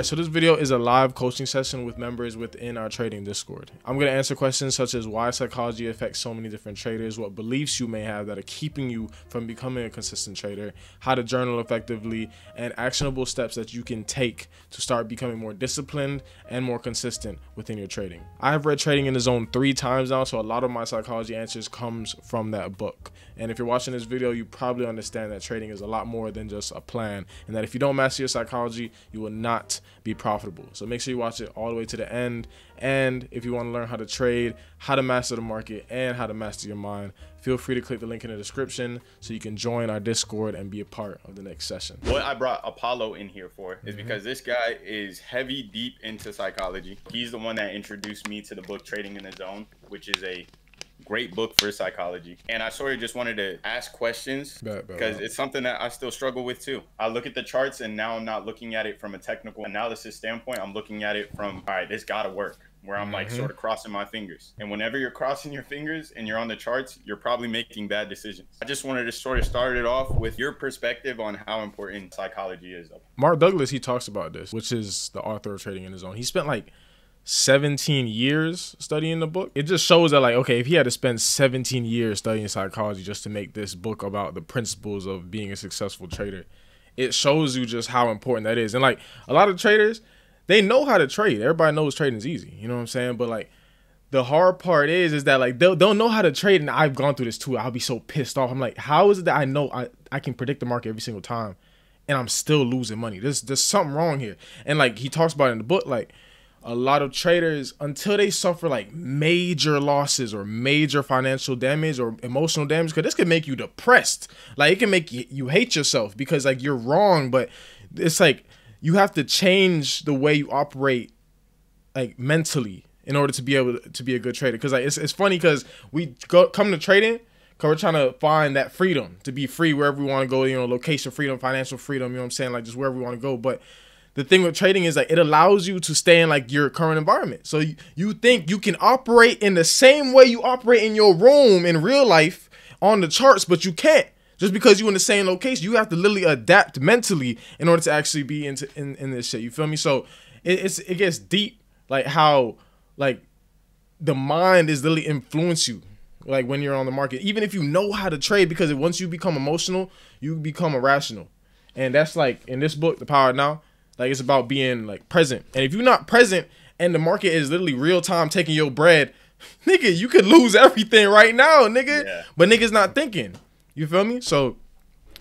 Alright, so this video is a live coaching session with members within our trading Discord. I'm going to answer questions such as why psychology affects so many different traders, what beliefs you may have that are keeping you from becoming a consistent trader, how to journal effectively, and actionable steps that you can take to start becoming more disciplined and more consistent within your trading. I have read Trading in the Zone 3 times now, so a lot of my psychology answers comes from that book. And if you're watching this video, you probably understand that trading is a lot more than just a plan, and that if you don't master your psychology, you will not be profitable. So make sure you watch it all the way to the end. And if you want to learn how to trade, how to master the market, and how to master your mind, feel free to click the link in the description so you can join our Discord and be a part of the next session. What I brought Apollo in here for is because this guy is heavy deep into psychology. He's the one that introduced me to the book Trading in the Zone, which is a great book for psychology. And I sort of just wanted to ask questions because it's something that I still struggle with too. I look at the charts and now I'm not looking at it from a technical analysis standpoint. I'm looking at it from, all right, this gotta work, where I'm like sort of crossing my fingers. And whenever you're crossing your fingers and you're on the charts, you're probably making bad decisions. I just wanted to sort of start it off with your perspective on how important psychology is. Mark Douglas, he talks about this, which is the author of Trading in His Own. He spent like 17 years studying the book. It just shows that, like, okay, if he had to spend 17 years studying psychology just to make this book about the principles of being a successful trader, it shows you just how important that is. And like a lot of traders, they know how to trade. Everybody knows trading is easy, you know what I'm saying? But like the hard part is that like they'll know how to trade, and I've gone through this too. I'll be so pissed off. I'm like, how is it that I know I can predict the market every single time and I'm still losing money? There's something wrong here. And like he talks about it in the book, like a lot of traders, until they suffer like major losses or major financial damage or emotional damage, because this can make you depressed. Like it can make you hate yourself because like you're wrong, but it's like you have to change the way you operate like mentally in order to be able to be a good trader. Because like it's funny because we come to trading because we're trying to find that freedom to be free wherever we want to go, you know, location freedom, financial freedom, you know what I'm saying, like just wherever we want to go. But the thing with trading is like it allows you to stay in like your current environment. So you think you can operate in the same way you operate in your room in real life on the charts, but you can't. Just because you're in the same location, you have to literally adapt mentally in order to actually be in this shit. You feel me? So it gets deep, like how like the mind is literally influence you, like when you're on the market, even if you know how to trade, because once you become emotional, you become irrational. And that's like in this book, The Power Now. Like it's about being like present. And if you're not present and the market is literally real time taking your bread, nigga, you could lose everything right now, nigga. Yeah. But niggas not thinking. You feel me? So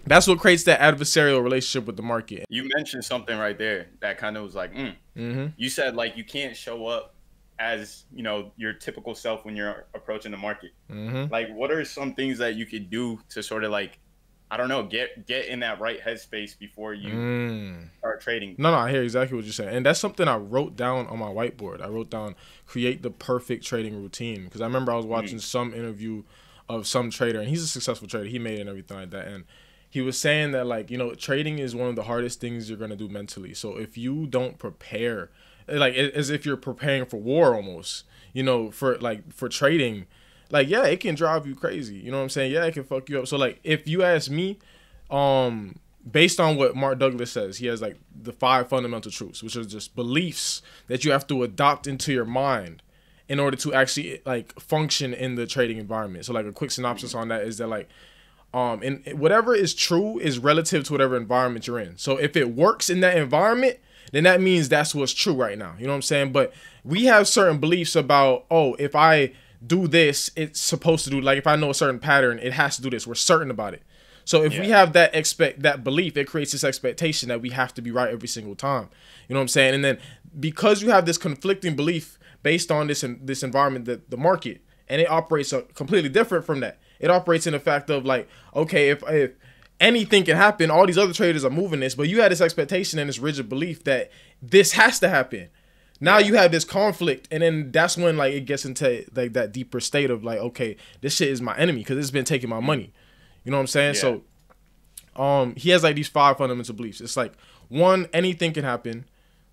that's what creates that adversarial relationship with the market. You mentioned something right there that kind of was like, You said like you can't show up as, you know, your typical self when you're approaching the market. Like what are some things that you could do to sort of like, I don't know, get in that right headspace before you start trading? No, I hear exactly what you're saying. And that's something I wrote down on my whiteboard. I wrote down, create the perfect trading routine. Because I remember I was watching some interview of some trader, and he's a successful trader. He made it and everything like that. And he was saying that, like, you know, trading is one of the hardest things you're going to do mentally. So if you don't prepare, like as if you're preparing for war almost, you know, for trading, like, yeah, it can drive you crazy. You know what I'm saying? Yeah, it can fuck you up. So, like, if you ask me, based on what Mark Douglas says, he has, like, the 5 fundamental truths, which are just beliefs that you have to adopt into your mind in order to actually, like, function in the trading environment. So, like, a quick synopsis on that is that, like, and whatever is true is relative to whatever environment you're in. So, if it works in that environment, then that means that's what's true right now. You know what I'm saying? But we have certain beliefs about, oh, if I do this, it's supposed to do, like if I know a certain pattern, it has to do this. We're certain about it. So if we have that belief, it creates this expectation that we have to be right every single time. You know what I'm saying? And then because you have this conflicting belief based on this environment, the market, and it operates completely different from that. It operates in the fact of like, okay, if anything can happen, all these other traders are moving this, but you had this expectation and this rigid belief that this has to happen. Now you have this conflict, and then that's when like it gets into like that deeper state of like, okay, this shit is my enemy because it's been taking my money. You know what I'm saying? Yeah. So he has like these 5 fundamental beliefs. It's like 1, anything can happen.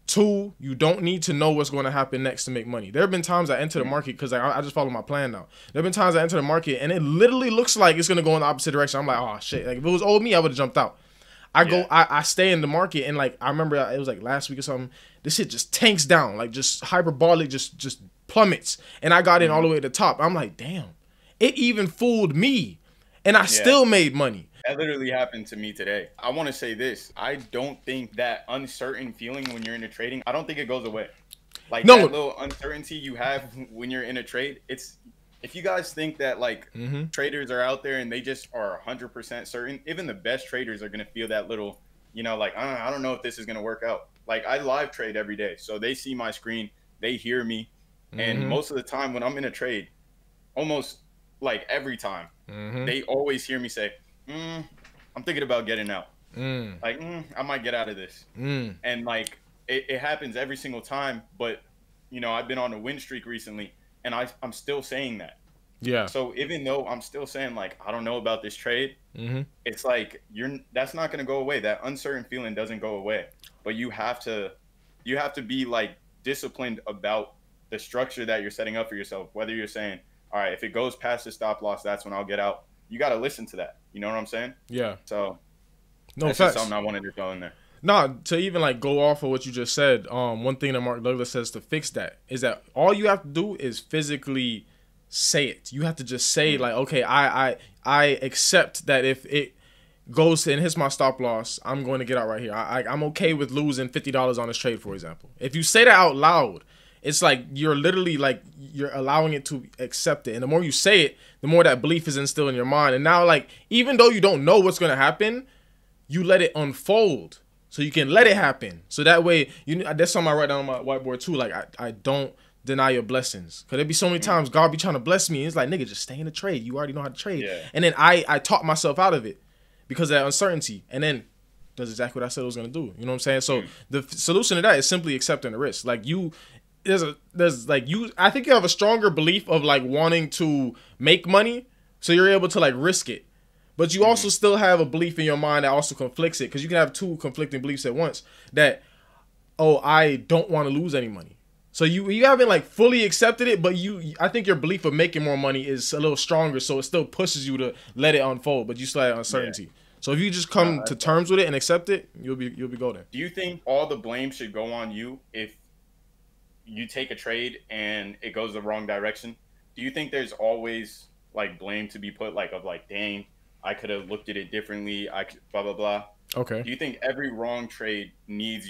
2, you don't need to know what's going to happen next to make money. There have been times I enter the market because I just follow my plan now. There have been times I enter the market and it literally looks like it's going to go in the opposite direction. I'm like, oh shit. Like if it was old me, I would have jumped out. I stay in the market, and like I remember it was like last week or something. This shit just tanks down, like just hyperbolic, just plummets, and I got in all the way to the top. I'm like, damn, it even fooled me, and I still made money. That literally happened to me today. I want to say this. I don't think that uncertain feeling when you're into trading, I don't think it goes away. Like that little uncertainty you have when you're in a trade, it's, if you guys think that like traders are out there and they just are 100% certain, even the best traders are going to feel that little, you know, like, I don't know if this is going to work out. Like I live trade every day. So they see my screen, they hear me. And most of the time when I'm in a trade, almost like every time, they always hear me say, I'm thinking about getting out. Like, I might get out of this. And like, it happens every single time. But, you know, I've been on a win streak recently, and I'm still saying that. Yeah. So even though I'm still saying, like, I don't know about this trade, it's like, that's not going to go away. That uncertain feeling doesn't go away. But you have to be like disciplined about the structure that you're setting up for yourself. Whether you're saying, all right, if it goes past the stop loss, that's when I'll get out. You got to listen to that. You know what I'm saying? Yeah. So that's just something I wanted to throw in there. No, to even like go off of what you just said, one thing that Mark Douglas says to fix that is that all you have to do is physically say it. You have to just say like, okay, I accept that if it goes and hits my stop loss, I'm going to get out right here. I'm okay with losing $50 on this trade, for example. If you say that out loud, it's like you're literally like you're allowing it to accept it. And the more you say it, the more that belief is instilled in your mind. And now, like, even though you don't know what's going to happen, you let it unfold so you can let it happen. So that way, that's something I write down on my whiteboard too. Like, I don't deny your blessings. Because there'd be so many times God be trying to bless me. And it's like, nigga, just stay in the trade. You already know how to trade. Yeah. And then I talked myself out of it because of that uncertainty. And then does exactly what I said I was going to do. You know what I'm saying? So the solution to that is simply accepting the risk. Like, I think you have a stronger belief of like wanting to make money, so you're able to like risk it. But you also still have a belief in your mind that also conflicts it, because you can have two conflicting beliefs at once. That, oh, I don't want to lose any money. So you haven't like fully accepted it, but I think your belief of making more money is a little stronger, so it still pushes you to let it unfold, but you still have uncertainty. Yeah. So if you just come to terms with it and accept it, you'll be golden. Do you think all the blame should go on you if you take a trade and it goes the wrong direction? Do you think there's always like blame to be put, like, of like, dang, I could have looked at it differently, blah blah blah? Okay. Do you think every wrong trade needs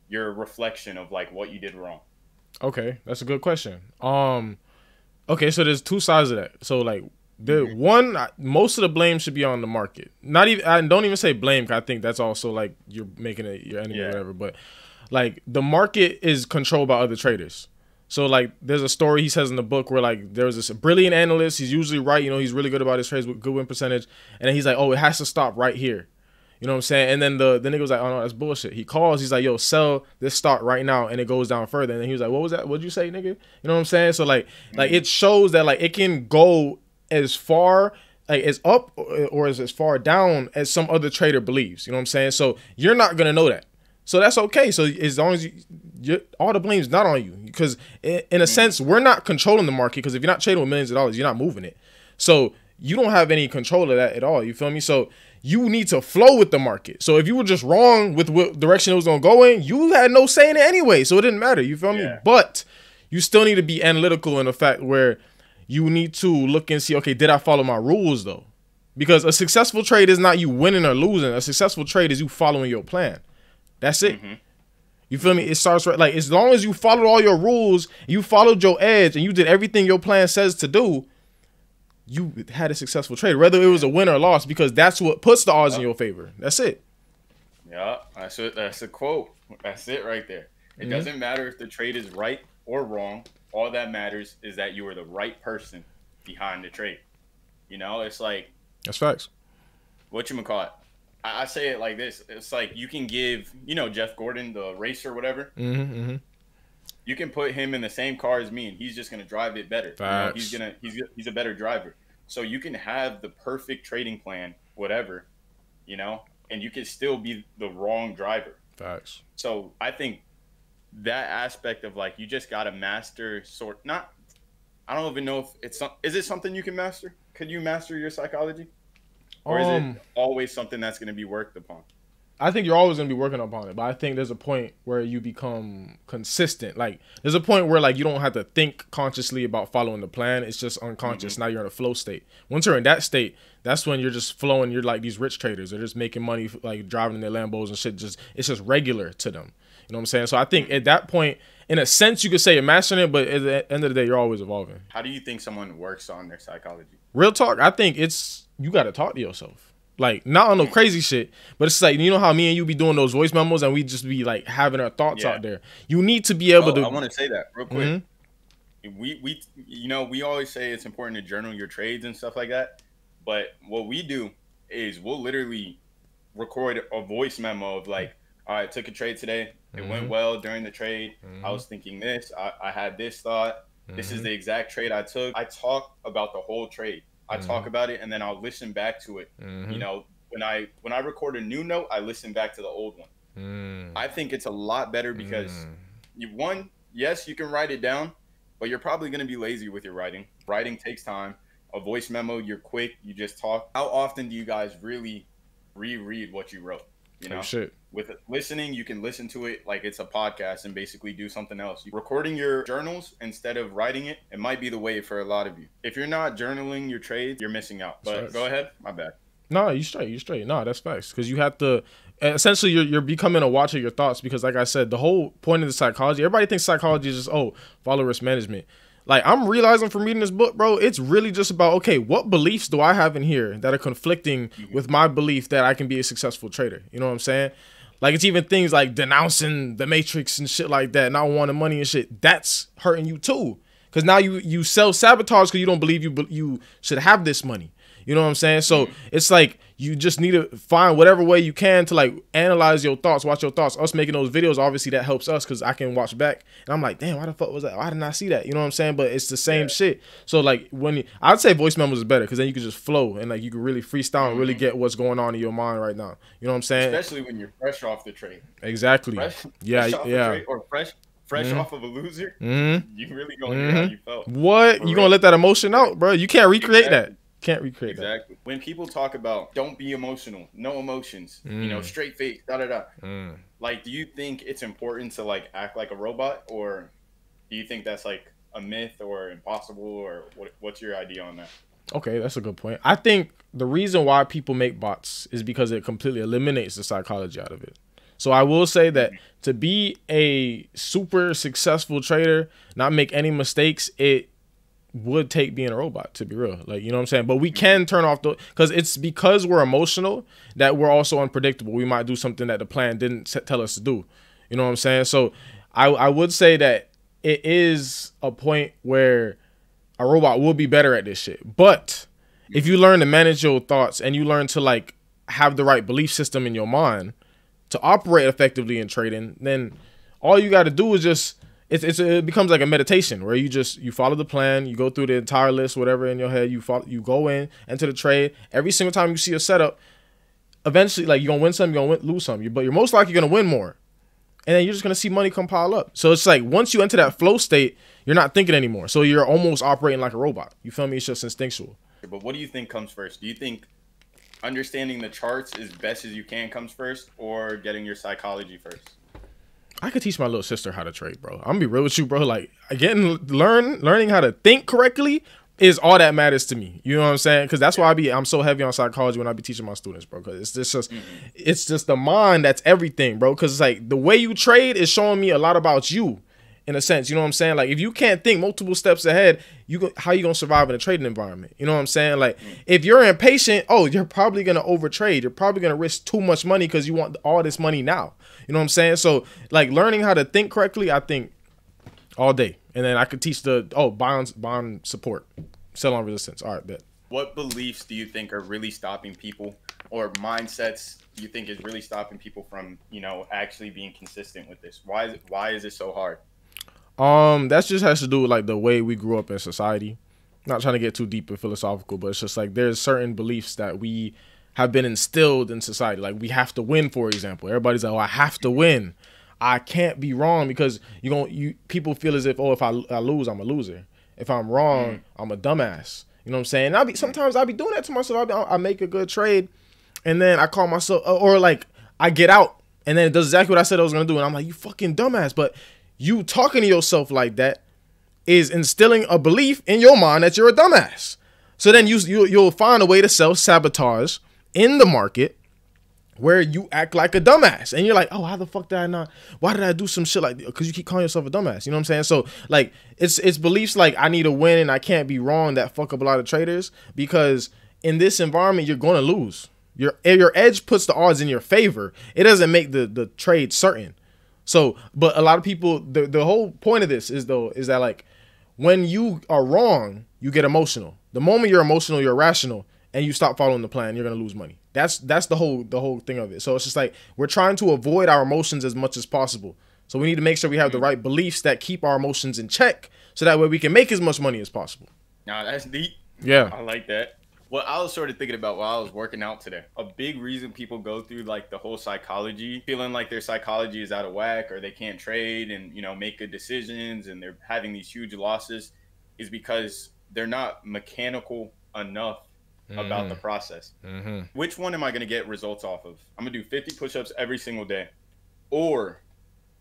your reflection of like what you did wrong? Okay, that's a good question. Okay, so there's two sides of that. So like most of the blame should be on the market. I don't even say blame, because I think that's also like you're making it your enemy or whatever, but like the market is controlled by other traders. So like there's a story he says in the book where like there was this brilliant analyst. He's usually right. You know, he's really good about his trades with good win percentage. And then he's like, oh, it has to stop right here. You know what I'm saying? And then the nigga was like, oh no, that's bullshit. He calls. He's like, yo, sell this stock right now. And it goes down further. And then he was like, what was that? What'd you say, nigga? You know what I'm saying? So like it shows that like it can go as far like as up or as far down as some other trader believes. You know what I'm saying? So you're not going to know that. So that's okay. So as long as all the blame's not on you, because in a sense, we're not controlling the market, because if you're not trading with millions of dollars, you're not moving it. So you don't have any control of that at all. You feel me? So you need to flow with the market. So if you were just wrong with what direction it was going to go in, you had no say in it anyway. So it didn't matter. You feel me? But you still need to be analytical in the fact where you need to look and see, okay, did I follow my rules though? Because a successful trade is not you winning or losing. A successful trade is you following your plan. That's it. You feel me? It starts right. Like, as long as you followed all your rules, you followed your edge, and you did everything your plan says to do, you had a successful trade, whether it was a win or loss, because that's what puts the odds in your favor. That's it. Yeah, that's a quote. That's it right there. It doesn't matter if the trade is right or wrong. All that matters is that you are the right person behind the trade. You know, it's like, that's facts. Whatchamacallit? I say it like this. It's like you can give, you know, Jeff Gordon, the racer, whatever. You can put him in the same car as me, and he's just going to drive it better. You know, he's a better driver. So you can have the perfect trading plan, whatever, you know, and you can still be the wrong driver. Facts. So I think that aspect of like, you just got to master I don't even know if is it something you can master? Could you master your psychology? or is it always something that's going to be worked upon? I think you're always gonna be working upon it, but I think there's a point where you become consistent. Like there's a point where like you don't have to think consciously about following the plan. It's just unconscious. Now you're in a flow state. Once you're in that state, that's when you're just flowing. You're like these rich traders. They're just making money, like driving their Lambos and shit. Just it's just regular to them. You know what I'm saying? So I think at that point, in a sense, you could say you're mastering it, but at the end of the day, you're always evolving. How do you think someone works on their psychology? Real talk, I think it's you got to talk to yourself. Like, not on no crazy shit, but it's like, you know how me and you be doing those voice memos and we just be like having our thoughts out there. You need to be able to. I want to say that real quick. We you know, we always say it's important to journal your trades and stuff like that. But what we do is we'll literally record a voice memo of like, all right, took a trade today. It went well during the trade. I was thinking this. I had this thought. This is the exact trade I took. I talk about the whole trade. I talk about it and then I'll listen back to it. You know, when I record a new note, I listen back to the old one. I think it's a lot better because yes, you can write it down, but you're probably going to be lazy with your writing. Writing takes time. A voice memo, you're quick, you just talk. How often do you guys really reread what you wrote? You know, with listening, you can listen to it like it's a podcast and basically do something else. Recording your journals instead of writing it, it might be the way for a lot of you. If you're not journaling your trades, you're missing out. But go ahead, my bad. No, you straight. No, that's facts. Because you have to, essentially, you're becoming a watcher of your thoughts. Because like I said, the whole point of the psychology, everybody thinks psychology is just, follow risk management. Like, I'm realizing from reading this book, bro, it's really just about, okay, what beliefs do I have in here that are conflicting with my belief that I can be a successful trader? You know what I'm saying? Like, it's even things like denouncing the matrix and shit like that, not wanting money and shit. That's hurting you too. Because now you self-sabotage because you don't believe you should have this money. You know what I'm saying? So it's like you just need to find whatever way you can to like analyze your thoughts, watch your thoughts. Us making those videos, obviously that helps us because I can watch back and I'm like, damn, why the fuck was that? Why didn't I see that? You know what I'm saying? But it's the same shit. So like I'd say voice memos is better because then you can just flow and like you can really freestyle and really get what's going on in your mind right now. You know what I'm saying? Especially when you're fresh off the trade. Exactly. Fresh off the trade or fresh off of a loser. You really gonna hear how you felt. What? You gonna let that emotion out, bro? You can't recreate that. Can't recreate that. When people talk about don't be emotional, no emotions, you know, straight face, like, do you think it's important to like act like a robot, or do you think that's like a myth or impossible, or what's your idea on that? Okay, that's a good point. I think the reason why people make bots is because it completely eliminates the psychology out of it. So I will say that to be a super successful trader, not make any mistakes, it would take being a robot, to be real. Like, you know what I'm saying? But we can turn off because we're emotional that we're also unpredictable. We might do something that the plan didn't tell us to do. You know what I'm saying? So I would say that it is a point where a robot will be better at this shit. But if you learn to manage your thoughts and you learn to like have the right belief system in your mind to operate effectively in trading, then all you got to do is just it becomes like a meditation where you follow the plan, you go through the entire list, whatever in your head, you go into the trade. Every single time you see a setup, eventually like you're gonna win some, you're gonna lose some, but you're most likely gonna win more, and then you're just gonna see money come pile up. So it's like once you enter that flow state, you're not thinking anymore, so you're almost operating like a robot. You feel me? It's just instinctual. But what do you think comes first? Do you think understanding the charts as best as you can comes first, or getting your psychology first? I could teach my little sister how to trade, bro. I'm gonna be real with you, bro. Like, learning how to think correctly is all that matters to me. You know what I'm saying? Because that's why I'm so heavy on psychology when I be teaching my students, bro. Because it's just the mind that's everything, bro. Because it's like the way you trade is showing me a lot about you, in a sense. You know what I'm saying? Like, if you can't think multiple steps ahead, how you gonna survive in a trading environment? You know what I'm saying? Like, if you're impatient, you're probably gonna overtrade. You're probably gonna risk too much money because you want all this money now. You know what I'm saying? So, like, learning how to think correctly, I think all day. And then I could teach bond support, sell on resistance. All right, bet. What beliefs do you think are really stopping people, or mindsets do you think is really stopping people from, you know, actually being consistent with this? Why is it so hard? That just has to do with like the way we grew up in society. Not trying to get too deep and philosophical, but it's just like there's certain beliefs that we have been instilled in society. Like, we have to win, for example. Everybody's like, I have to win. I can't be wrong, because people feel as if, if I lose, I'm a loser. If I'm wrong, I'm a dumbass. You know what I'm saying? Sometimes I'll be doing that to myself. I make a good trade, and then I call myself, or like I get out, and then it does exactly what I said I was gonna do, and I'm like, you fucking dumbass. But you talking to yourself like that is instilling a belief in your mind that you're a dumbass. So then you'll find a way to self-sabotage in the market where you act like a dumbass. And you're like, oh, how the fuck did I not? Why did I do some shit like that? Because you keep calling yourself a dumbass. You know what I'm saying? So like it's beliefs like I need to win and I can't be wrong that fuck up a lot of traders, because in this environment you're going to lose. Your edge puts the odds in your favor. It doesn't make the trade certain. So, but a lot of people, the whole point of this is that like when you are wrong, you get emotional. The moment you're emotional, you're irrational, and you stop following the plan, you're gonna lose money. That's the whole thing of it. So it's just like we're trying to avoid our emotions as much as possible. So we need to make sure we have the right beliefs that keep our emotions in check, so that way we can make as much money as possible. Now that's deep. Yeah, I like that. What I was sort of thinking about while I was working out today, a big reason people go through like the whole psychology, feeling like their psychology is out of whack or they can't trade and, you know, make good decisions and they're having these huge losses, is because they're not mechanical enough about the process. Which one am I going to get results off of? I'm going to do 50 push-ups every single day, or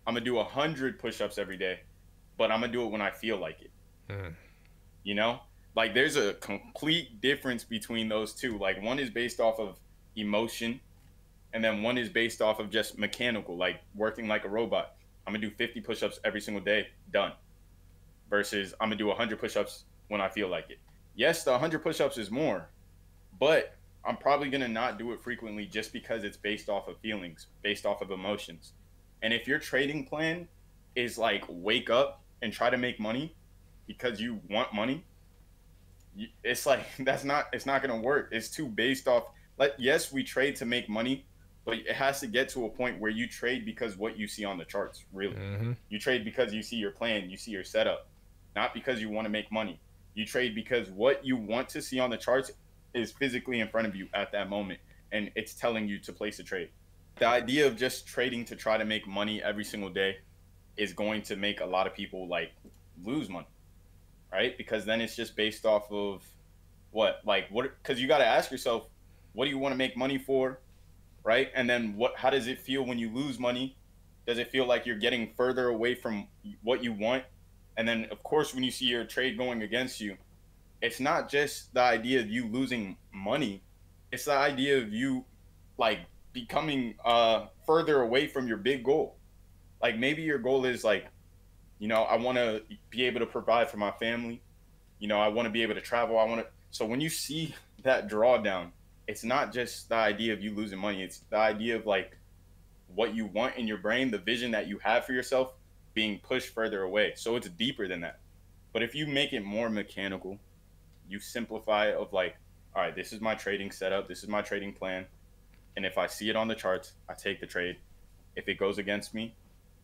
I'm going to do 100 push-ups every day, but I'm going to do it when I feel like it. You know? Like, there's a complete difference between those two. Like, one is based off of emotion, and then one is based off of just mechanical, like working like a robot. I'm going to do 50 push-ups every single day, done. Versus I'm going to do 100 push-ups when I feel like it. Yes, the 100 push-ups is more, but I'm probably going to not do it frequently just because it's based off of feelings, based off of emotions. And if your trading plan is like wake up and try to make money because you want money, it's like it's not going to work. It's too based off, like, yes, we trade to make money, but it has to get to a point where you trade because what you see on the charts, really. You trade because you see your plan, you see your setup, not because you want to make money. You trade because what you want to see on the charts is physically in front of you at that moment, and it's telling you to place a trade. The idea of just trading to try to make money every single day is going to make a lot of people like lose money. Right? Because then it's just based off of what, because you got to ask yourself, what do you want to make money for? Right? And then how does it feel when you lose money? Does it feel like you're getting further away from what you want? And then, of course, when you see your trade going against you, it's not just the idea of you losing money. It's the idea of you like becoming further away from your big goal. Like, maybe your goal is like, you know, I want to be able to provide for my family. You know, I want to be able to travel. So when you see that drawdown, it's not just the idea of you losing money. It's the idea of like what you want in your brain, the vision that you have for yourself being pushed further away. So it's deeper than that. But if you make it more mechanical, you simplify it of like, all right, this is my trading setup. This is my trading plan. And if I see it on the charts, I take the trade. If it goes against me,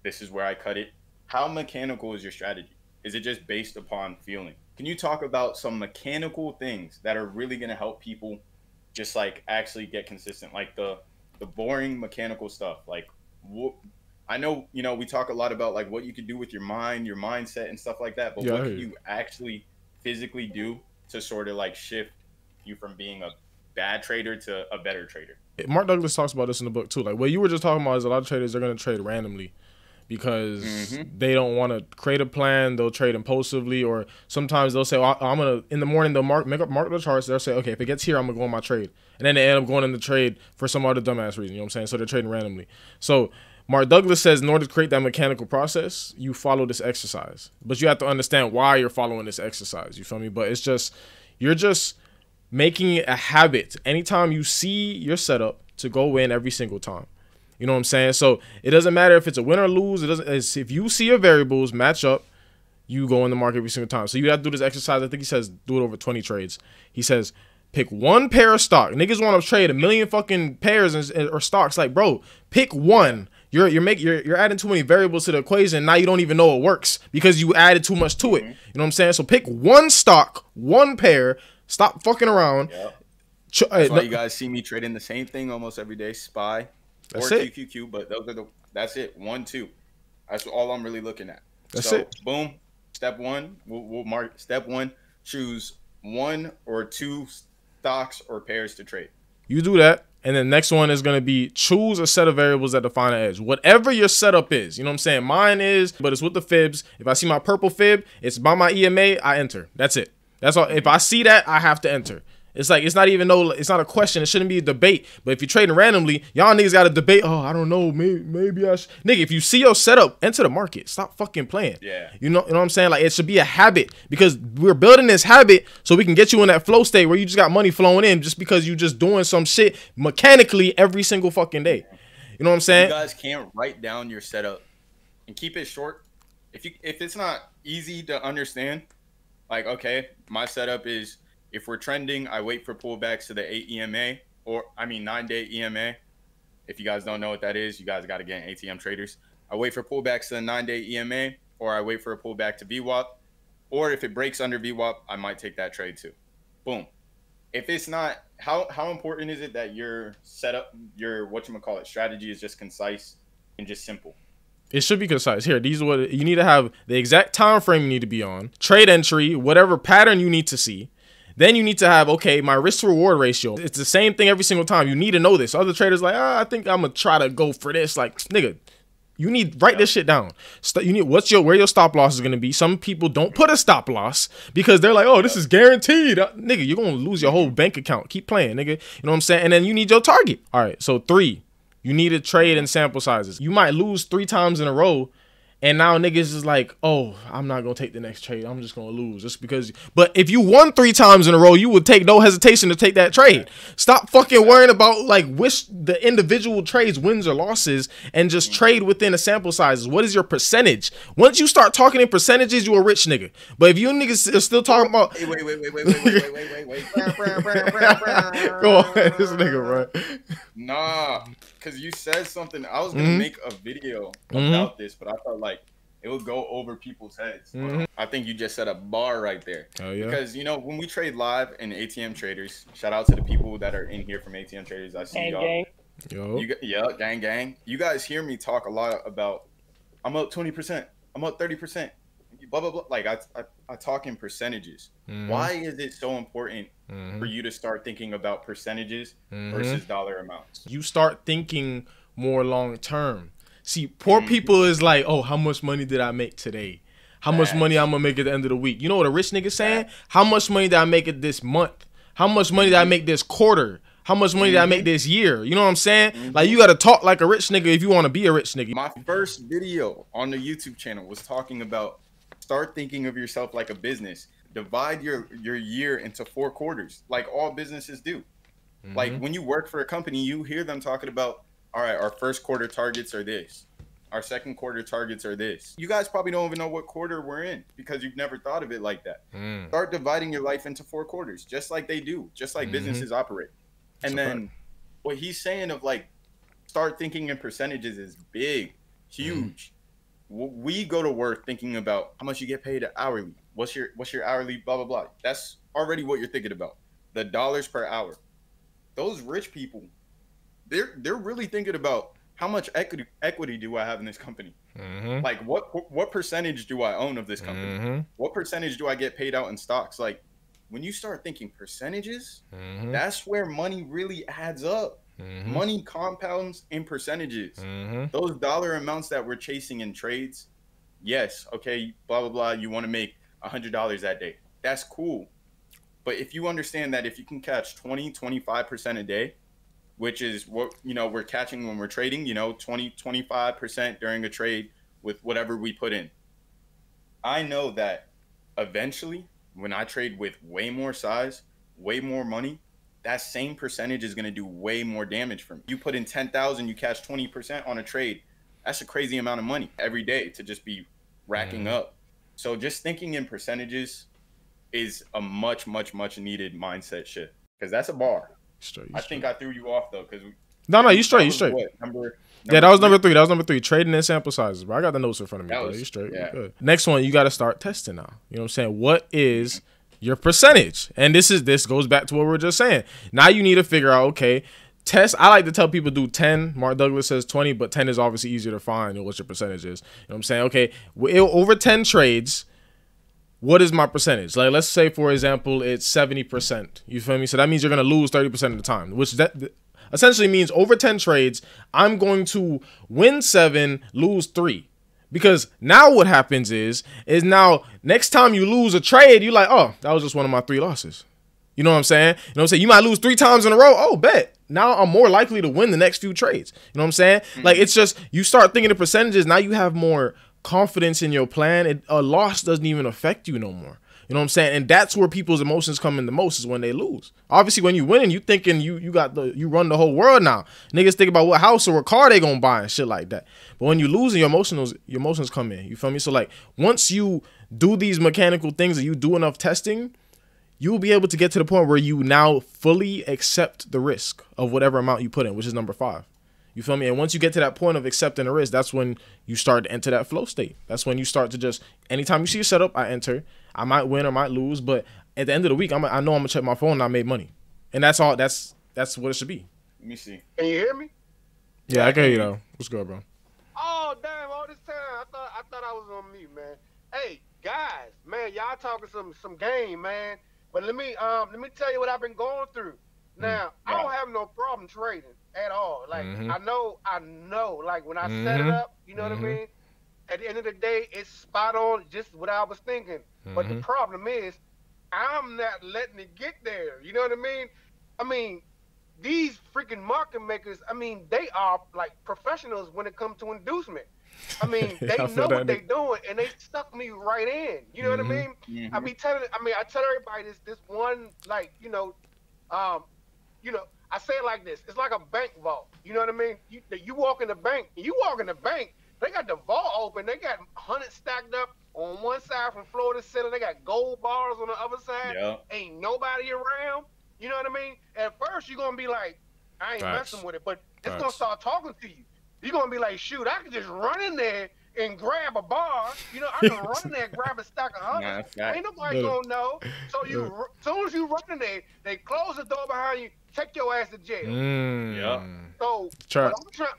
this is where I cut it. How mechanical is your strategy? Is it just based upon feeling? Can you talk about some mechanical things that are really going to help people just like actually get consistent? Like the boring mechanical stuff. Like, I know, you know, we talk a lot about like what you can do with your mind, your mindset and stuff like that. But what can you actually physically do to sort of like shift you from being a bad trader to a better trader? Mark Douglas talks about this in the book too. Like what you were just talking about is a lot of traders are going to trade randomly, because they don't want to create a plan. They'll trade impulsively, or sometimes they'll say, oh, I'm going to, in the morning, they'll mark the charts. They'll say, okay, if it gets here, I'm going to go on my trade. And then they end up going in the trade for some other dumbass reason. You know what I'm saying? So they're trading randomly. So Mark Douglas says in order to create that mechanical process, you follow this exercise. But you have to understand why you're following this exercise. You feel me? But it's just, you're just making it a habit anytime you see your setup to go in every single time. You know what I'm saying? So it doesn't matter if it's a win or lose. If you see your variables match up, you go in the market every single time. So you have to do this exercise. I think he says do it over 20 trades. He says pick one pair of stock. Niggas want to trade a million fucking pairs or stocks. Like, bro, pick one. You're adding too many variables to the equation. Now you don't even know it works because you added too much to it. You know what I'm saying? So pick one stock, one pair. Stop fucking around. Yep. That's why you guys see me trading the same thing almost every day. SPY. That's or it. QQQ, but that's it. 1, 2. That's all I'm really looking at. That's it. Boom. Step one. We'll mark step one. Choose one or two stocks or pairs to trade. You do that. And then next one is going to be choose a set of variables that define an edge. Whatever your setup is, you know what I'm saying? Mine is, but it's with the fibs. If I see my purple fib, it's by my EMA, I enter. That's it. That's all. If I see that, I have to enter. It's like, it's not even it's not a question. It shouldn't be a debate. But if you're trading randomly, y'all niggas got to debate. Oh, I don't know. Maybe I should. Nigga, if you see your setup, enter the market. Stop fucking playing. Yeah. You know what I'm saying? Like, it should be a habit, because we're building this habit so we can get you in that flow state where you just got money flowing in just because you just doing some shit mechanically every single fucking day. You know what I'm saying? You guys can't write down your setup and keep it short. If it's not easy to understand, like, okay, my setup is, if we're trending, I wait for pullbacks to the 8 EMA, 9-day EMA. If you guys don't know what that is, you guys got to get ATM traders. I wait for pullbacks to the 9-day EMA, or I wait for a pullback to VWAP. Or if it breaks under VWAP, I might take that trade too. Boom. If it's not, how important is it that your setup, your strategy is just concise and just simple? It should be concise. Here, these are what you need to have: the exact time frame you need to be on, trade entry, whatever pattern you need to see. Then you need to have, okay, my risk to reward ratio. It's the same thing every single time. You need to know this. Other traders like, I think I'm gonna try to go for this. Like, nigga, you need write this shit down. You need where your stop loss is gonna be. Some people don't put a stop loss because they're like, oh, this is guaranteed. Nigga, you're gonna lose your whole bank account. Keep playing, nigga. You know what I'm saying? And then you need your target. All right, so 3, you need to trade in sample sizes. You might lose 3 times in a row. And now niggas is like, oh, I'm not going to take the next trade. I'm just going to lose just because. But if you won 3 times in a row, you would take no hesitation to take that trade. Stop fucking worrying about like which the individual trades wins or losses, and just trade within the sample sizes. What is your percentage? Once you start talking in percentages, you a rich nigga. But if you niggas are still talking about. Wait. Go on, this nigga, right? Nah, because you said something. I was going to make a video about this, but I felt like it would go over people's heads. I think you just set a bar right there. Oh, yeah. Because, you know, when we trade live in ATM traders, shout out to the people that are in here from ATM traders. I see y'all. Yo. Gang. You guys hear me talk a lot about, I'm up 20%, I'm up 30%, blah, blah, blah. Like, I talk in percentages. Why is it so important for you to start thinking about percentages versus dollar amounts? You start thinking more long term. See, poor people is like, oh, how much money did I make today? How much money I'm gonna make at the end of the week? You know what a rich nigga saying? How much money did I make it this month? How much money did I make this quarter? How much money did I make this year? You know what I'm saying? Like, you gotta talk like a rich nigga if you want to be a rich nigga. My first video on the YouTube channel was talking about start thinking of yourself like a business. Divide your year into 4 quarters, like all businesses do. Like, when you work for a company, you hear them talking about, all right, our first quarter targets are this. Our second quarter targets are this. You guys probably don't even know what quarter we're in because you've never thought of it like that. Start dividing your life into 4 quarters, just like they do, just like businesses operate. And then what he's saying of like, start thinking in percentages is big, huge. We go to work thinking about how much you get paid hourly. What's your hourly, blah, blah, blah. That's already what you're thinking about. The dollars per hour. Those rich people, they're really thinking about how much equity do I have in this company? Like, what percentage do I own of this company? What percentage do I get paid out in stocks? Like, when you start thinking percentages, that's where money really adds up. Money compounds in percentages. Those dollar amounts that we're chasing in trades, yes, okay, blah, blah, blah, you want to make $100 that day. That's cool. But if you understand that if you can catch 20-25% a day, which is what, you know, we're catching when we're trading, you know, 20-25% during a trade with whatever we put in. I know that eventually when I trade with way more size, way more money, that same percentage is going to do way more damage for me. You put in 10,000, you catch 20% on a trade. That's a crazy amount of money every day to just be racking up. So just thinking in percentages is a much, much, much needed mindset shift, because that's a bar. I think I threw you off though, because no, you straight. What, that was number 3. That was number 3. Trading in sample sizes, bro. I got the notes in front of me, bro. You straight. Yeah. Good. Next one, you got to start testing now. You know what I'm saying? What is your percentage? And this goes back to what we were just saying. Now you need to figure out, okay, test. I like to tell people do 10. Mark Douglas says 20, but 10 is obviously easier to find what your percentage is. You know what I'm saying? Okay, over 10 trades, what is my percentage? Like, let's say, for example, it's 70%. You feel me? So that means you're going to lose 30% of the time, which that essentially means over 10 trades, I'm going to win 7, lose 3. Because now what happens is now next time you lose a trade, you're like, oh, that was just one of my 3 losses. You know what I'm saying? You know what I'm saying? You might lose 3 times in a row. Oh, bet. Now I'm more likely to win the next few trades. You know what I'm saying? Like, it's just, you start thinking of percentages. Now you have more confidence in your plan. A loss doesn't even affect you no more. You know what I'm saying? And that's where people's emotions come in the most, is when they lose. Obviously, when you winning, you thinking you run the whole world now. Niggas think about what house or what car they gonna buy and shit like that. But when you losing, your emotions come in. You feel me? So like, once you do these mechanical things and you do enough testing, you'll be able to get to the point where you now fully accept the risk of whatever amount you put in, which is number 5. You feel me? And once you get to that point of accepting the risk, that's when you start to enter that flow state. That's when you start to just, anytime you see a setup, I enter. I might win or might lose, but at the end of the week, I know I'm gonna check my phone and I made money. And that's all. That's what it should be. Let me see. Can you hear me? Yeah, I can hear you though. What's good, bro? Oh damn! All this time, I thought I was on mute, man. Hey guys, man, y'all talking some game, man. But let me tell you what I've been going through. Now, I don't have no problem trading at all. Like, I know, like, when I set it up, you know what I mean? At the end of the day, it's spot on, just what I was thinking. But the problem is, I'm not letting it get there. You know what I mean? I mean, these freaking market makers, I mean, they are, like, professionals when it comes to inducement. I mean, they know what they're doing, and they stuck me right in. You know what I mean? I tell everybody this one, like, I say it like this. It's like a bank vault. You know what I mean? You walk in the bank, they got the vault open. They got 100 stacked up on one side from floor to ceiling. They got gold bars on the other side. Yep. Ain't nobody around. You know what I mean? At first, you're going to be like, I ain't messing with it. But it's going to start talking to you. You're going to be like, shoot, I can just run in there and grab a bar. You know, I can run in there and grab a stack of 100. Ain't nobody going to know. So as soon as you run in there, they close the door behind you, take your ass to jail. Yeah. So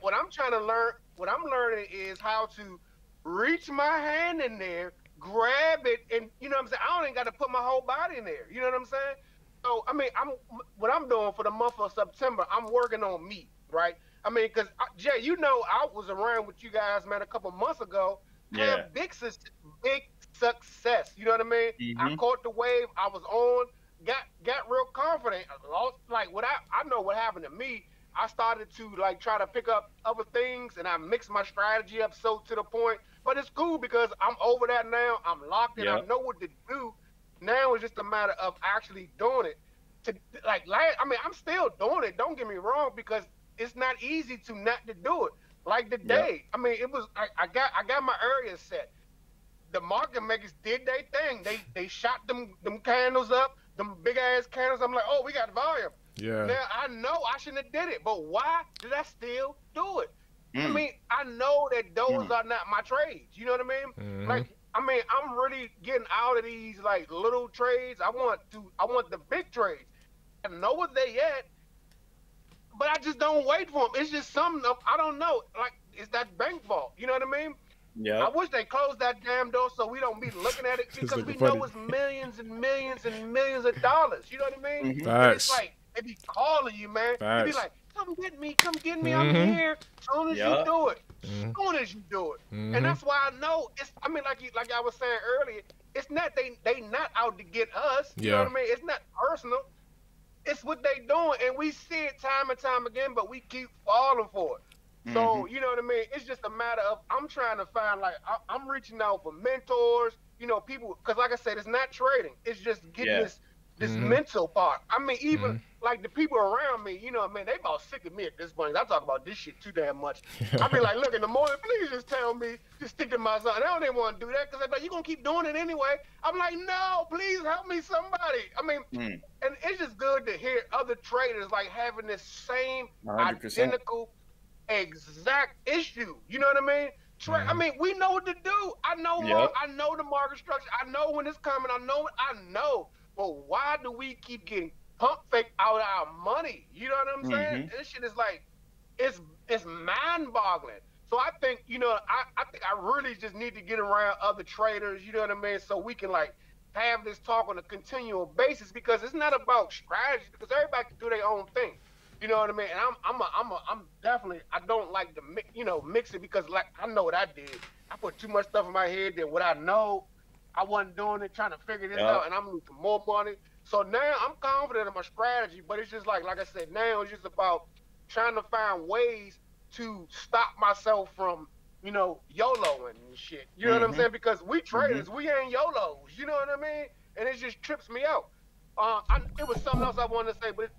what I'm trying to learn, what I'm learning is how to reach my hand in there, grab it, and you know what I'm saying? I don't even got to put my whole body in there. You know what I'm saying? So, I mean, what I'm doing for the month of September, I'm working on me, right? I mean, because, Jay, you know, I was around with you guys, man, a couple months ago. Yeah. Had big success. You know what I mean? I caught the wave. I was on, got real confident. Lost, like, I know what happened to me. I started to, like, try to pick up other things, and I mixed my strategy up so to the point. But it's cool because I'm over that now. I'm locked in. I know what to do. Now it's just a matter of actually doing it. I'm still doing it. Don't get me wrong, because it's not easy to not to do it. Like today, I mean, it was. I got my area set. The market makers did their thing. They shot them candles up, them big ass candles. I'm like, oh, we got volume. Yeah. Now I know I shouldn't have did it, but why did I still do it? I mean, I know that those are not my trades. You know what I mean? Like, I mean, I'm really getting out of these like little trades. I want the big trades. I know what they at, but I just don't wait for them. It's just something I don't know. Like, it's that bank vault. You know what I mean? Yeah. I wish they closed that damn door so we don't be looking at it, because we know it's millions and millions and millions of dollars. You know what I mean? It's like they be calling you, man. They be like, come get me, I'm here. As soon as you do it. As soon as you do it. And that's why I know it's, I mean, like I was saying earlier, it's not they not out to get us. You know what I mean? It's not personal. It's what they doing, and we see it time and time again, but we keep falling for it. So, you know what I mean? It's just a matter of, I'm trying to find, like, I'm reaching out for mentors, you know, people, because like I said, it's not trading. It's just getting this mental part. I mean, even, like, the people around me, you know, man, they about sick of me at this point. I talk about this shit too damn much. I be like, look, in the morning, please just tell me, just stick to my son. They don't even want to do that, because they're like, you're going to keep doing it anyway. I'm like, no, please help me, somebody. I mean, and it's just good to hear other traders, like, having this same 100%. Identical exact issue. You know what I mean? I mean, we know what to do. I know I know the market structure. I know when it's coming. I know. But why do we keep getting pump fake out of our money? You know what I'm saying? This shit is like, it's mind-boggling. So I think, you know, I think I really just need to get around other traders, you know what I mean? So we can, like, have this talk on a continual basis, because it's not about strategy, because everybody can do their own thing. You know what I mean? And I'm definitely, I don't like to mix it, because like I know what I did. I put too much stuff in my head that what I know I wasn't doing it, trying to figure this out, and I'm losing more money. So now I'm confident in my strategy, but it's just like I said, now it's just about trying to find ways to stop myself from, YOLOing and shit. You know what I'm saying? Because we traders, we ain't YOLOs. You know what I mean? And it just trips me out. It was something else I wanted to say, but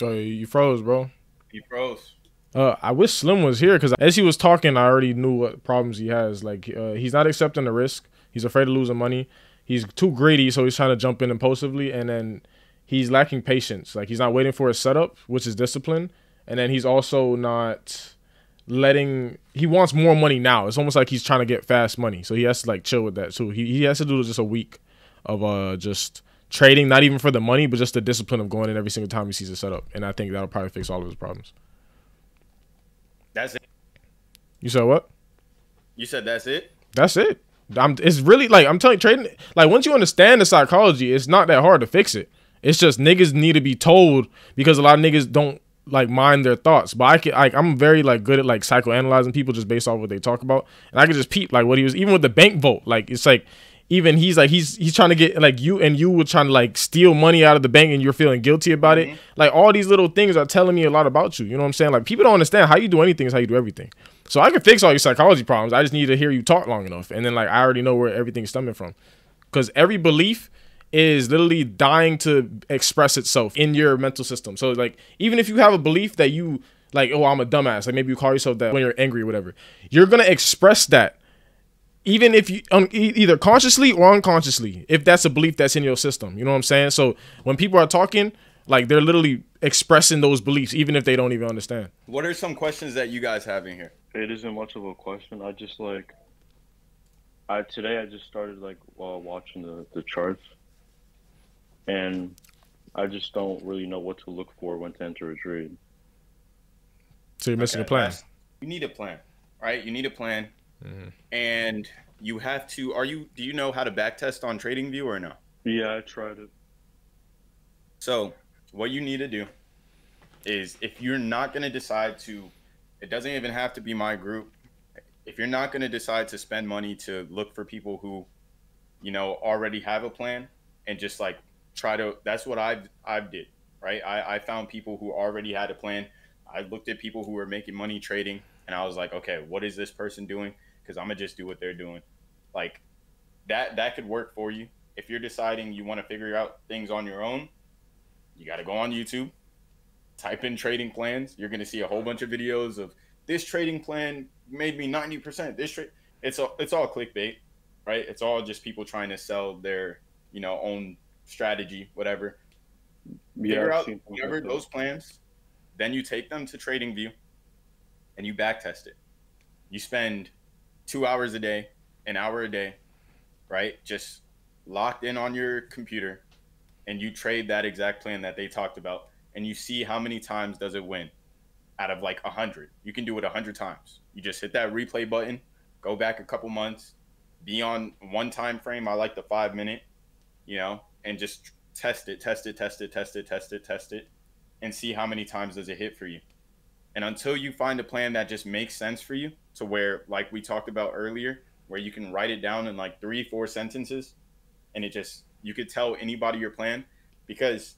Oh, you froze, bro. He froze. I wish Slim was here, because as he was talking, I already knew what problems he has. Like, he's not accepting the risk. He's afraid of losing money. He's too greedy, so he's trying to jump in impulsively, and then he's lacking patience. Like, he's not waiting for a setup, which is discipline, and then he's also not he wants more money now. It's almost like he's trying to get fast money, so he has to like chill with that too. He has to do just a week of just trading, not even for the money, but just the discipline of going in every single time he sees a setup, and I think that'll probably fix all of his problems. That's it. You said what? You said that's it? That's it. It's really like, I'm telling you, trading, like, once you understand the psychology, it's not that hard to fix it. It's just niggas need to be told, because a lot of niggas don't like mind their thoughts. But I'm very like good at like psychoanalyzing people just based off what they talk about, and I could just peep like what he was, even with the bank vote. Like, it's like, even he's trying to get like you were trying to like steal money out of the bank, and you're feeling guilty about it. Like, all these little things are telling me a lot about you. You know what I'm saying? Like, people don't understand how you do anything is how you do everything. So I can fix all your psychology problems. I just need to hear you talk long enough, and then like I already know where everything's stemming from. Because every belief is literally dying to express itself in your mental system. So like, even if you have a belief that you like, oh, I'm a dumbass, like maybe you call yourself that when you're angry or whatever, you're gonna express that, even if you either consciously or unconsciously, if that's a belief that's in your system. You know what I'm saying? So when people are talking, like, they're literally expressing those beliefs, even if they don't even understand. What are some questions that you guys have in here? It isn't much of a question. I just like, today I just started like watching the charts, and I just don't really know what to look for when to enter a trade. So you're missing a plan. You need a plan, right? You need a plan, and you have to. Do you know how to backtest on TradingView or no? Yeah, I tried it. So what you need to do is, if you're not going to decide to, it doesn't even have to be my group. If you're not going to decide to spend money to look for people who, already have a plan, and just like try to, that's what I did, right? I found people who already had a plan. I looked at people who were making money trading, and I was like, okay, what is this person doing? Because I'm going to just do what they're doing. Like, that could work for you. If you're deciding you want to figure out things on your own, you got to go on YouTube, type in trading plans. You're going to see a whole bunch of videos of this trading plan made me 90%. It's all clickbait, right? It's all just people trying to sell their, own strategy, whatever. Figure out whatever those plans. Then you take them to TradingView and you backtest it. You spend 2 hours a day, an hour a day, right? Just locked in on your computer, and you trade that exact plan that they talked about, and you see how many times does it win out of like 100. You can do it 100 times. You just hit that replay button, go back a couple months, be on one time frame. I like the 5 minute, and just test it, and see how many times does it hit for you. And until you find a plan that just makes sense for you, to where, like we talked about earlier, where you can write it down in like 3-4 sentences, and you could tell anybody your plan. Because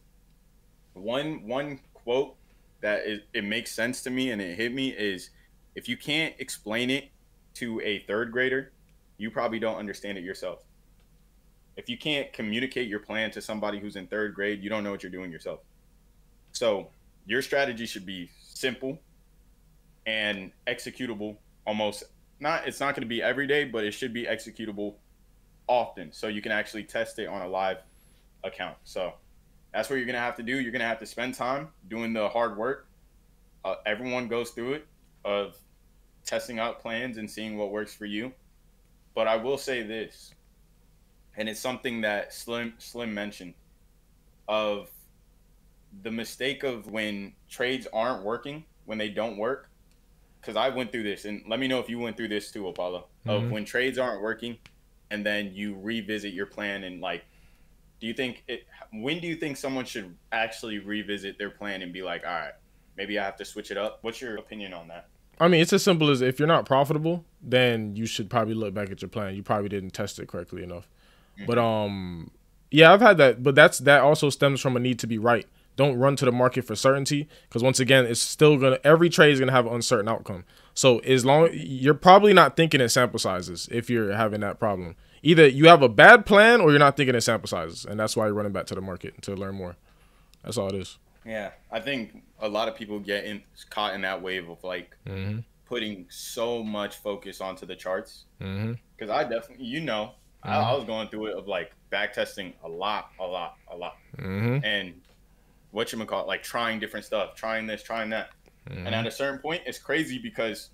one quote that it makes sense to me and it hit me is, if you can't explain it to a third grader, you probably don't understand it yourself. If you can't communicate your plan to somebody who's in third grade, you don't know what you're doing yourself. So your strategy should be simple and executable. It's not going to be every day, but it should be executable often, so you can actually test it on a live account. So that's what you're going to have to do. You're going to have to spend time doing the hard work. Everyone goes through it, of testing out plans and seeing what works for you. But I will say this, and it's something that Slim mentioned, of the mistake of when trades aren't working, when they don't work. Because I went through this, and let me know if you went through this too, Apollo, of when trades aren't working and then you revisit your plan and like, when do you think someone should actually revisit their plan and be like, all right, maybe I have to switch it up? What's your opinion on that? I mean, it's as simple as if you're not profitable, then you should probably look back at your plan. You probably didn't test it correctly enough. But yeah, I've had that, but that also stems from a need to be right. Don't run to the market for certainty, because once again, it's still every trade is gonna have an uncertain outcome. So as long you're probably not thinking in sample sizes if you're having that problem. Either you have a bad plan or you're not thinking in sample sizes, and that's why you're running back to the market to learn more. That's all it is. Yeah, I think a lot of people get caught in that wave of like putting so much focus onto the charts. Because I definitely, I was going through it of like back testing a lot. And whatchamacallit, like trying different stuff, trying this, trying that. And at a certain point, it's crazy because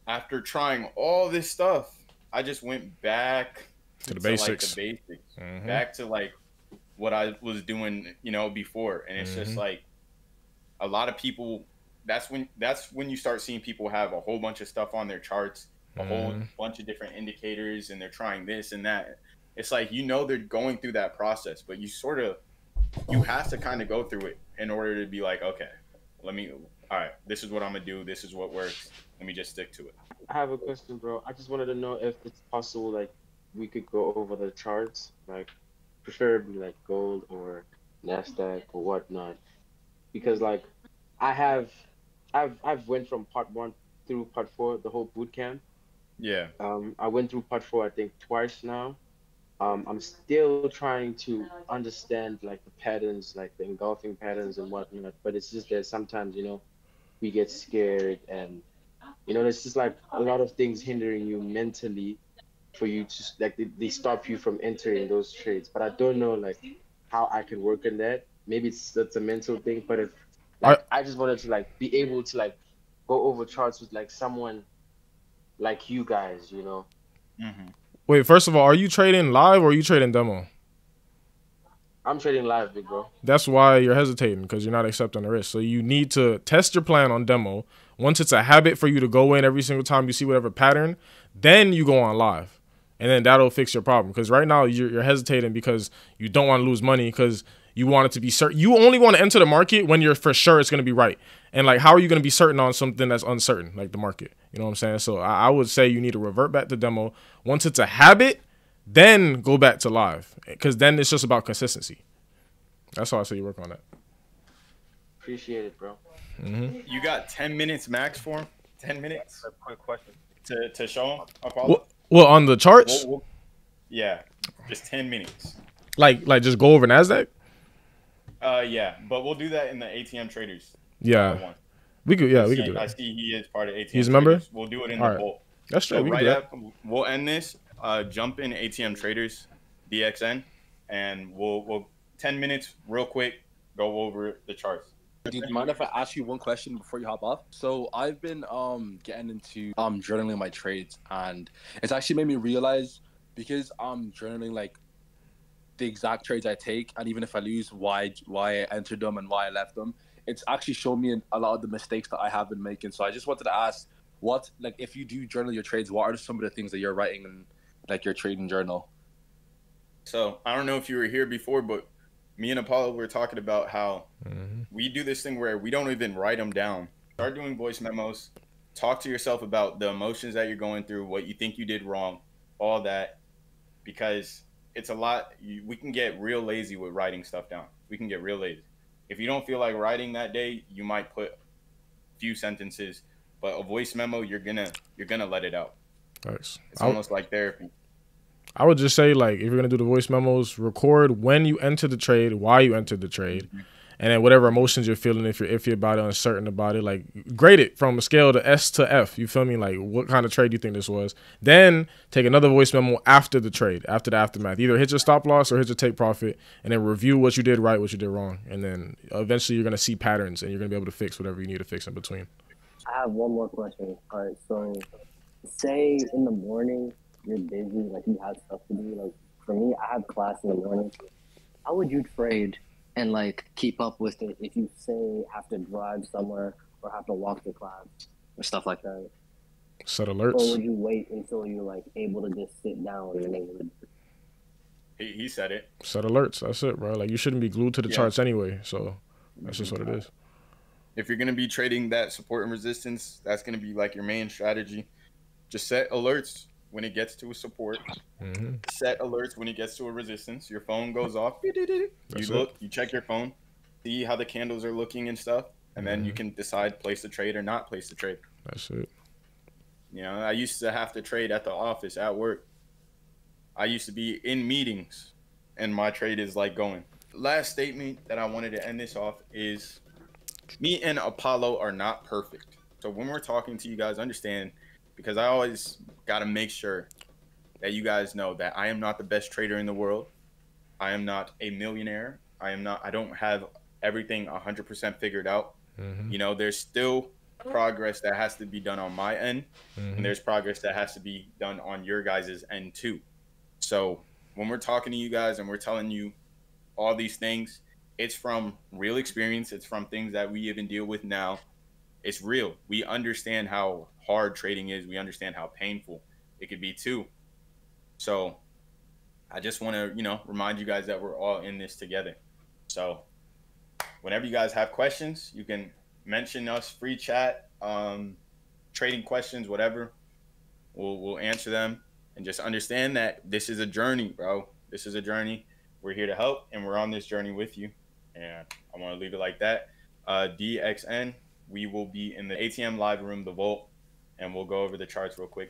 after trying all this stuff, I just went back to the basics. Like the basics, back to like what I was doing, before. And it's just like a lot of people. That's when you start seeing people have a whole bunch of stuff on their charts, a whole bunch of different indicators, and they're trying this and that. It's like they're going through that process, but you have to kind of go through it in order to be like, okay, all right, this is what I'm gonna do. This is what works. Let me just stick to it. I have a question, bro. I just wanted to know if it's possible, like, we could go over the charts, like, preferably like gold or Nasdaq or whatnot, because like, I've went from part 1 through part 4, the whole boot camp. Yeah. I went through part 4, I think twice now. I'm still trying to understand like the patterns, like the engulfing patterns and whatnot. But it's just that sometimes, we get scared and, there's just like a lot of things hindering you mentally for you to like, they stop you from entering those trades. But I don't know like how I can work on that. Maybe that's a mental thing, but if like, I just wanted to like be able to like go over charts with like someone like you guys, Wait, first of all, are you trading live or are you trading demo? I'm trading live, big bro. That's why you're hesitating, because you're not accepting the risk. So you need to test your plan on demo. Once it's a habit for you to go in every single time you see whatever pattern, then you go on live. And then that'll fix your problem. Because right now you're hesitating because you don't want to lose money, because you want it to be certain. You only want to enter the market when you're for sure it's going to be right. And like, how are you going to be certain on something that's uncertain, like the market? You know what I'm saying? So I would say you need to revert back to demo. Once it's a habit, then go back to live, because then it's just about consistency. That's how I say you work on that. Appreciate it, bro. You got 10 minutes max for him? 10 minutes? A quick question. To show him, Apollo? Well, on the charts? Yeah, just 10 minutes. Like just go over NASDAQ? Yeah, but we'll do that in the ATM traders. Yeah. We could do that. I see he is part of ATM. He's a member? Traders. We'll do it in the poll. That's true. So right after we'll end this, jump in ATM traders, DXN, and we'll 10 minutes real quick, go over the charts. Do you mind if I ask you one question before you hop off? So I've been getting into journaling my trades, and it's actually made me realize, because I'm journaling like the exact trades I take, and even if I lose, why I entered them and why I left them, it's actually shown me a lot of the mistakes that I have been making. So I just wanted to ask, if you do journal your trades, what are some of the things that you're writing in like your trading journal? So I don't know if you were here before, but me and Apollo were talking about how we do this thing where we don't even write them down. Start doing voice memos. Talk to yourself about the emotions that you're going through, what you think you did wrong, all that, because it's a lot. We can get real lazy with writing stuff down. We can get real lazy. If you don't feel like writing that day, you might put a few sentences, but a voice memo, you're gonna let it out. Nice. It's almost like therapy. I would just say, like, if you're gonna do the voice memos, record when you enter the trade, why you entered the trade, and then whatever emotions you're feeling, if you're iffy about it, uncertain about it, like, grade it from a scale to S to F. You feel me? Like, what kind of trade do you think this was? Then take another voice memo after the trade, after the aftermath. Either hit your stop loss or hit your take profit, and then review what you did right, what you did wrong, and then eventually you're gonna see patterns, and you're gonna be able to fix whatever you need to fix in between. I have one more question. All right, so say in the morning you're busy, like you have stuff to do. Like for me, I have class in the morning. How would you trade and like keep up with it if you say have to drive somewhere or have to walk to class or stuff like that? Set Or alerts. would you wait until you're like able to just sit down and able to? He said it. Set alerts. That's it, bro. Like, you shouldn't be glued to the Yeah. charts anyway. So that's just what it is. If you're gonna be trading that support and resistance, that's gonna be like your main strategy. Just set alerts when it gets to a support. Set alerts when it gets to a resistance. Your phone goes off. You look, you check your phone, see how the candles are looking and stuff, and then you can decide place the trade or not place the trade. That's it. You know, I used to have to trade at the office, at work. I used to be in meetings, and my trade is like going. Last statement that I wanted to end this off is me and Apollo are not perfect. So when we're talking to you guys, understand, because I always got to make sure that you guys know that I am not the best trader in the world. I am not a millionaire. I don't have everything 100% figured out. You know, there's still progress that has to be done on my end, and there's progress that has to be done on your guys' end too. So when we're talking to you guys and we're telling you all these things, it's from real experience. It's from things that we even deal with now. It's real. We understand how hard trading is. We understand how painful it could be too. So I just want to, you know, remind you guys that we're all in this together. So whenever you guys have questions, you can mention us, free chat, trading questions, whatever. We'll answer them, and just understand that this is a journey, bro. This is a journey. We're here to help, and we're on this journey with you. And I want to leave it like that. DXN, we will be in the ATM live room, the Vault, and we'll go over the charts real quick.